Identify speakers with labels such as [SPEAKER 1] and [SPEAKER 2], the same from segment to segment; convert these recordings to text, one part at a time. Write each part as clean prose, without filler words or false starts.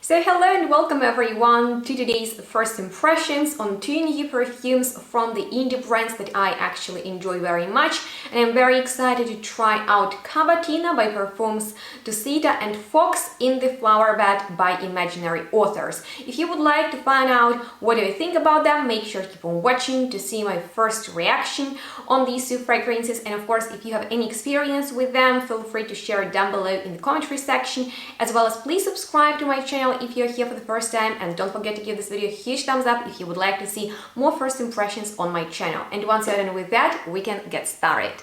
[SPEAKER 1] So hello and welcome everyone to today's first impressions on two new perfumes from the indie brands that I actually enjoy very much, and I'm very excited to try out Cavatina by PERFUMES, Dusita and Fox in the Flowerbed by Imaginary Authors. If you would like to find out what do I think about them, make sure to keep on watching to see my first reaction on these two fragrances, and of course if you have any experience with them, feel free to share it down below in the commentary section, as well as please subscribe to my channel if you're here for the first time, and don't forget to give this video a huge thumbs up if you would like to see more first impressions on my channel. And once you're done with that, we can get started.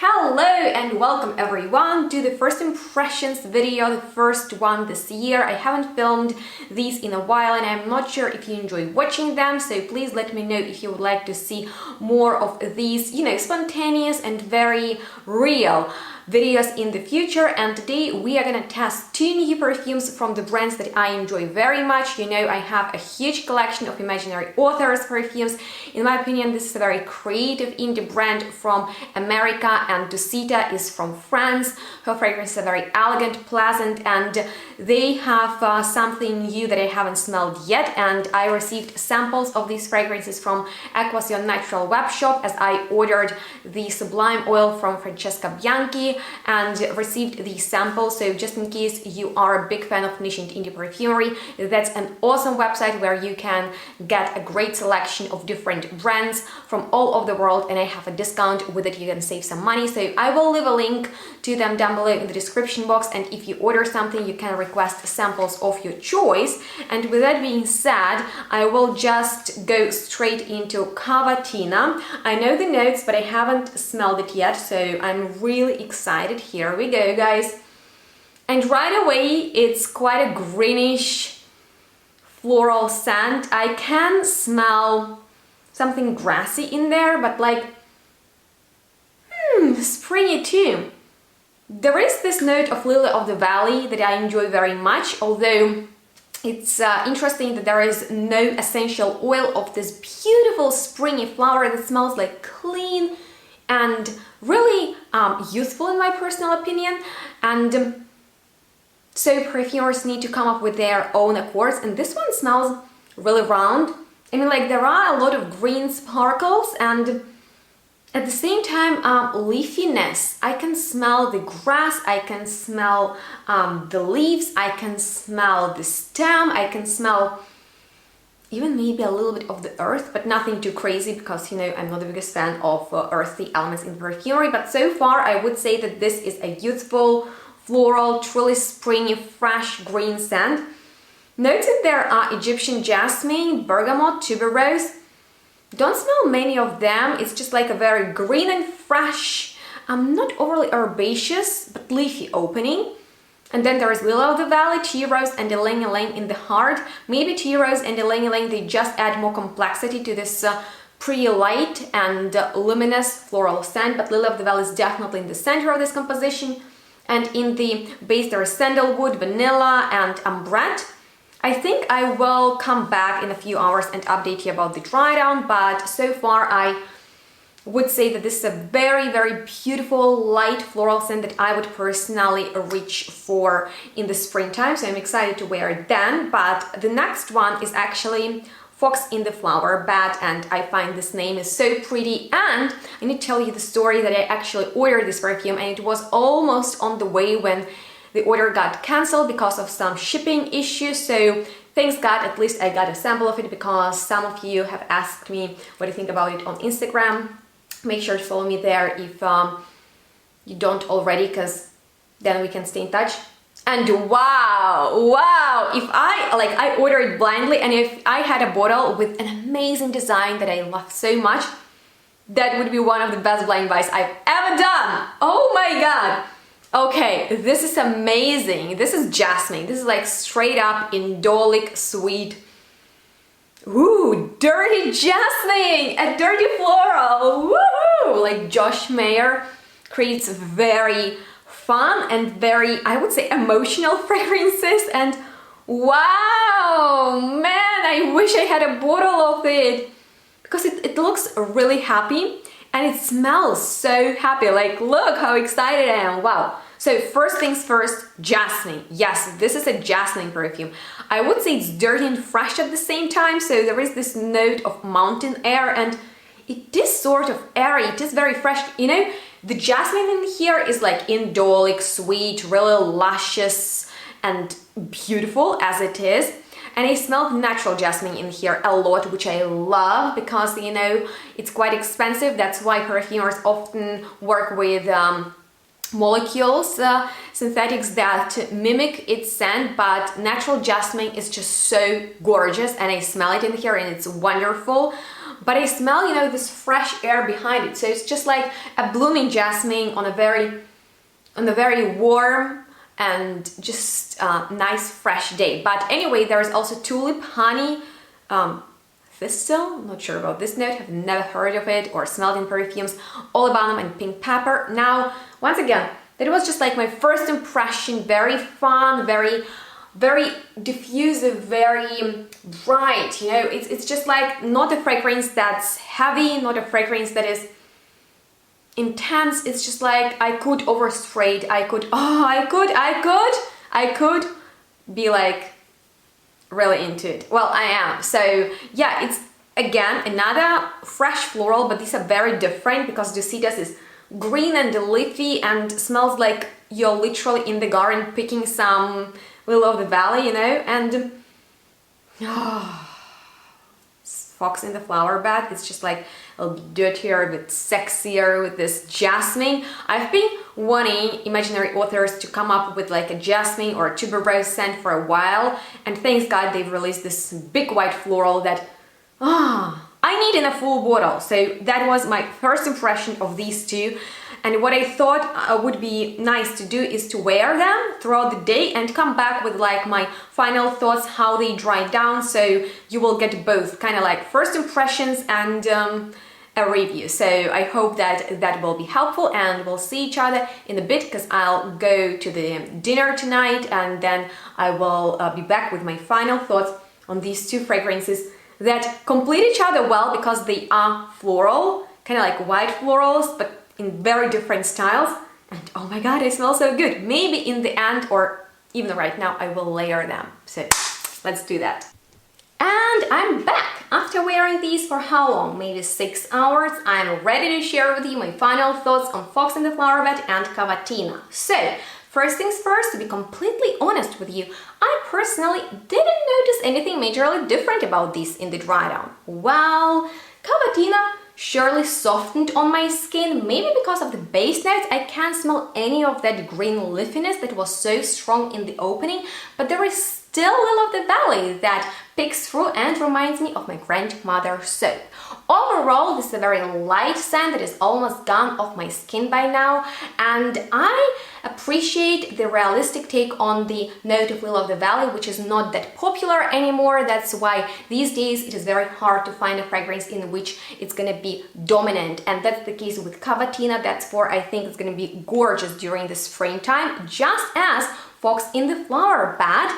[SPEAKER 1] Hello and welcome everyone to the first impressions video, the first one this year. I haven't filmed these in a while and I'm not sure if you enjoy watching them, so please let me know if you would like to see more of these, spontaneous and very real videos in the future. And today we are gonna test two new perfumes from the brands that I enjoy very much. I have a huge collection of Imaginary Authors perfumes. In my opinion, this is a very creative indie brand from America, and Dusita is from France. Her fragrances are very elegant, pleasant, and they have something new that I haven't smelled yet. And I received samples of these fragrances from Aquasion Natural web shop, as I ordered the Sublime oil from Francesca Bianchi and received these samples. So just in case you are a big fan of niche and indie perfumery, that's an awesome website where you can get a great selection of different brands from all over the world, and I have a discount with it. You can save some money, so I will leave a link to them down below in the description box, and if you order something you can request samples of your choice. And with that being said, I will just go straight into Cavatina. I know the notes but I haven't smelled it yet, so I'm really excited. Here we go, guys. And right away it's quite a greenish floral scent. I can smell something grassy in there, but like springy too. There is this note of Lily of the Valley that I enjoy very much, although it's interesting that there is no essential oil of this beautiful springy flower that smells like clean and really useful in my personal opinion. And so perfumers need to come up with their own accords, and this one smells really round. I mean, like, there are a lot of green sparkles and at the same time leafiness. I can smell the grass, I can smell the leaves, I can smell the stem, I can smell even maybe a little bit of the earth, but nothing too crazy because, I'm not the biggest fan of earthy elements in perfumery. But so far I would say that this is a youthful, floral, truly springy, fresh green scent. Notes in there are Egyptian jasmine, bergamot, tuberose. Don't smell many of them. It's just like a very green and fresh, not overly herbaceous, but leafy opening. And then there is Lily of the Valley, Tea Rose, and Ylang Ylang in the heart. Maybe Tea Rose and Ylang Ylang, they just add more complexity to this pretty light and luminous floral scent, but Lily of the Valley is definitely in the center of this composition. And in the base there is sandalwood, vanilla, and ambrette. I think I will come back in a few hours and update you about the dry down, but so far I would say that this is a very, very beautiful light floral scent that I would personally reach for in the springtime, so I'm excited to wear it then. But the next one is actually Fox in the Flowerbed, and I find this name is so pretty. And I need to tell you the story that I actually ordered this perfume, and it was almost on the way when the order got cancelled because of some shipping issues. So thanks God, at least I got a sample of it, because some of you have asked me what do you think about it on Instagram. Make sure to follow me there if you don't already, because then we can stay in touch. And wow, if I ordered blindly, and if I had a bottle with an amazing design that I love so much, that would be one of the best blind buys I've ever done. Oh my God. Okay, this is amazing. This is jasmine. This is like straight up indolic sweet. Ooh, dirty jasmine, a dirty floral. Woohoo! Like Josh Mayer creates very fun and very, I would say, emotional fragrances. And wow, man, I wish I had a bottle of it because it looks really happy. and it smells so happy. Like, look how excited I am. Wow. So first things first, jasmine. Yes, this is a jasmine perfume. I would say it's dirty and fresh at the same time. So there is this note of mountain air, and it is sort of airy. It is very fresh. You know, the jasmine in here is like indolic, sweet, really luscious and beautiful as it is. And I smell natural jasmine in here a lot, which I love because, you know, it's quite expensive. That's why perfumers often work with molecules, synthetics that mimic its scent, but natural jasmine is just so gorgeous, and I smell it in here and it's wonderful. But I smell, you know, this fresh air behind it. So it's just like a blooming jasmine on a very warm and just nice fresh day. But anyway, there is also tulip, honey, thistle, not sure about this note, have never heard of it or smelled in perfumes, olibanum and pink pepper. Now, once again, that was just like my first impression, very fun, very diffusive, very bright, you know, it's just like not a fragrance that's heavy, not a fragrance that is intense. It's just like I could overspray it, I could be like really into it. Well, I am. So yeah, it's again another fresh floral, but these are very different because Dusita's is green and leafy and smells like you're literally in the garden picking some lily of the valley, you know. And Fox in the Flowerbed, it's just like a little dirtier, a bit sexier with this jasmine. I've been wanting imaginary authors to come up with like a jasmine or a tuberose scent for a while, and thanks God they've released this big white floral that I need in a full bottle. So that was my first impression of these two. And what I thought would be nice to do is to wear them throughout the day and come back with like my final thoughts, how they dry down. So you will get both kind of like first impressions and a review. So I hope that that will be helpful, and we'll see each other in a bit because I'll go to the dinner tonight, and then I will be back with my final thoughts on these two fragrances that complete each other well because they are floral, kind of like white florals, but in very different styles. And oh my God, they smell so good. Maybe in the end or even right now I will layer them. So let's do that. And I'm back after wearing these for how long? Maybe 6 hours. I'm ready to share with you my final thoughts on Fox in the Flowerbed and Cavatina. So first things first, to be completely honest with you, I personally didn't notice anything majorly different about these in the dry down. Well, Cavatina surely softened on my skin, maybe because of the base notes. I can't smell any of that green leafiness that was so strong in the opening, but there is still Lily of the Valley that picks through and reminds me of my grandmother's soap. Overall, this is a very light scent that is almost gone off my skin by now, and I appreciate the realistic take on the note of Lily of the Valley, which is not that popular anymore. That's why these days it is very hard to find a fragrance in which it's gonna be dominant, and that's the case with Cavatina. That's where I think it's gonna be gorgeous during the springtime, just as Fox in the Flowerbed,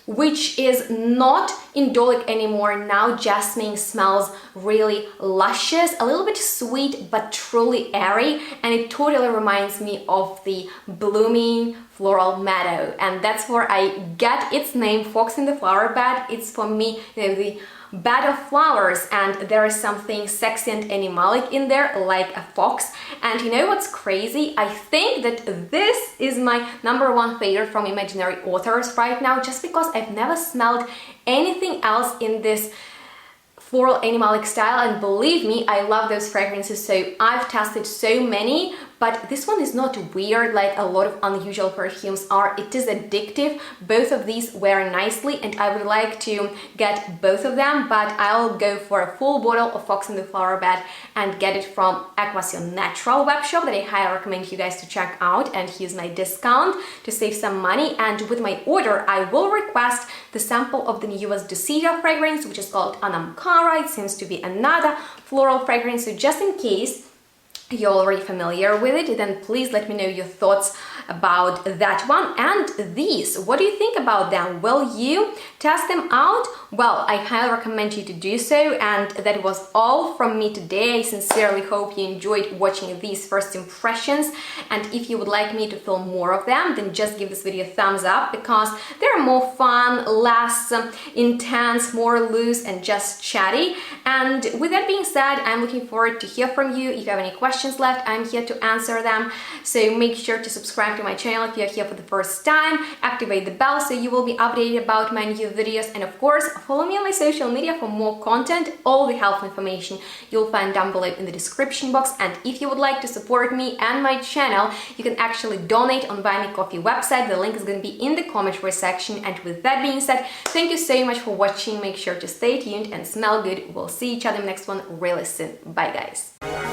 [SPEAKER 1] which is not indolic anymore. Now jasmine smells really luscious, a little bit sweet, but truly airy, and it totally reminds me of the blooming floral meadow, and that's where I get its name, Fox in the Flowerbed. It's for me, you know, the bed of flowers, and there is something sexy and animalic in there, like a fox. And you know what's crazy? I think that this is my #1 favorite from imaginary authors right now, just because I've never smelled anything else in this floral animalic style, and believe me, I love those fragrances, so I've tested so many, but this one is not weird like a lot of unusual perfumes are. It is addictive. Both of these wear nicely, and I would like to get both of them, but I'll go for a full bottle of Fox in the Flowerbed and get it from Aquasion Natural webshop that I highly recommend you guys to check out and use my discount to save some money. And with my order, I will request the sample of the newest Dusita fragrance, which is called Anamkara. It seems to be another floral fragrance, so just in case you're already familiar with it, then please let me know your thoughts about that one. And these, what do you think about them? Will you test them out? Well, I highly recommend you to do so. And that was all from me today. I sincerely hope you enjoyed watching these first impressions. And if you would like me to film more of them, then just give this video a thumbs up, because they're more fun, less intense, more loose and just chatty. And with that being said, I'm looking forward to hear from you. If you have any questions left, I'm here to answer them. So make sure to subscribe to my channel if you're here for the first time, activate the bell so you will be updated about my new videos, and of course follow me on my social media for more content. All the helpful information you'll find down below in the description box. And if you would like to support me and my channel, you can actually donate on Buy Me Coffee website. The link is going to be in the commentary section. And with that being said, thank you so much for watching. Make sure to stay tuned and smell good. We'll see each other in the next one really soon. Bye guys.